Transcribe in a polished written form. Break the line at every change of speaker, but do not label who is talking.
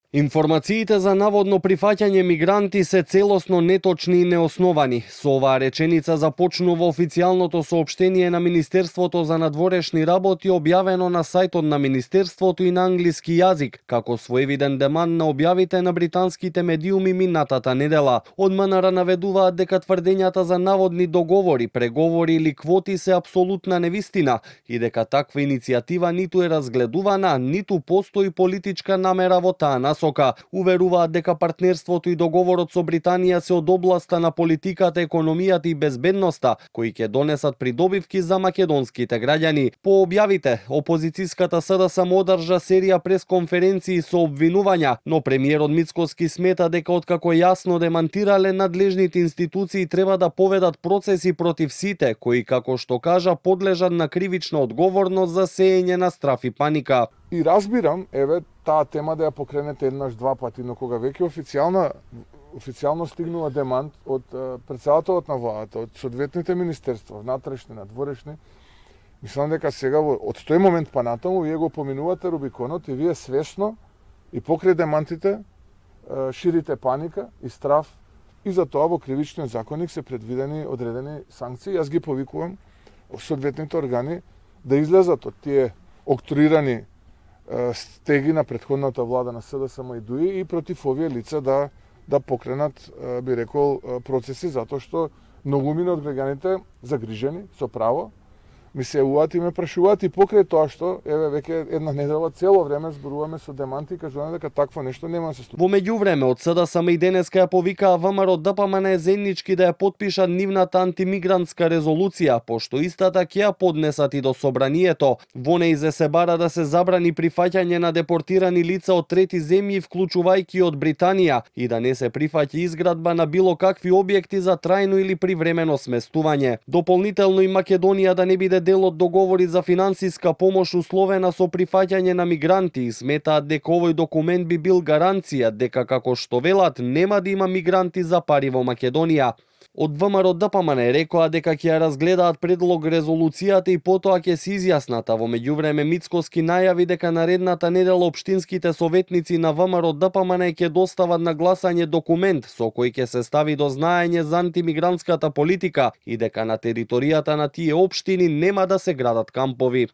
Информациите за наводно прифаќање мигранти се целосно неточни и неосновани. Со оваа реченица започнува официјалното соопштение на Министерството за надворешни работи објавено на сајтот на Министерството и на англиски јазик, како своевиден деман на објавите на британските медиуми минатата недела. Од МНР наведуваат дека тврдењата за наводни договори, преговори или квоти се апсолутна невистина и дека таква иницијатива ниту е разгледувана, ниту постои политичка намера во таа насока. Уверуваат дека партнерството и договорот со Британија се од областа на политиката, економијата и безбедноста, кои ќе донесат придобивки за македонските граѓани. По објавите, опозицијската СДСМ одржа серија пресконференции со обвинувања, но премиерот Мицкоски смета дека откако јасно демантирале, надлежните институции треба да поведат процеси против сите, кои, како што кажа, подлежат на кривична одговорност за сеење на страф и паника.
И разбирам, таа тема да ја покренете еднаш-два пати, но кога веќе официјално стигнува демант од претседателот на владата, од соодветните министерства, внатрешни, надворешни, мислам дека сега од тој момент па натаму вие го поминувате Рубиконот и вие свесно и покрај демантите ширите паника и страф, и за тоа во кривичниот законник се предвидени одредени санкции. Јас ги повикувам соодветните органи да излезат од тие октруирани стеги на претходната влада на СДСМ и ДУИ и против овие лица да покренат, би рекол, процеси, затоа што многумина од граѓаните загрижени со право ми се јавуваат и ме прашуваат и покрај тоа што веќе една недела цело време зборуваме со деманти и кажуваме дека такво нешто нема да се случи.
Во меѓувреме од СДСМ и денеска ја повикаа ВМРО ДПМН заеднички да ја потпишат нивната антимигрантска резолуција, пошто истата ќе ја поднесат и до собранието. Во нејзе се бара да се забрани прифаќање на депортирани лица од трети земји, вклучувајќи од Британија, и да не се прифаќа изградба на било какви објекти за трајно или привремено сместување. Дополнително и Македонија да не биде дел од договори за финансиска помош условена со прифаќање на мигранти и сметаат дека овој документ би бил гаранција дека, како што велат, нема да има мигранти за пари во Македонија. Од ВМРО ДПМН рекоа дека ќе ја разгледаат предлог резолуцијата и потоа ќе се изјаснат, а во меѓувреме Мицкоски најави дека наредната недела општинските советници на ВМРО ДПМН ќе достават на гласање документ со кој ќе се стави до знаење за антимигрантската политика и дека на територијата на тие општини нема да се градат кампови.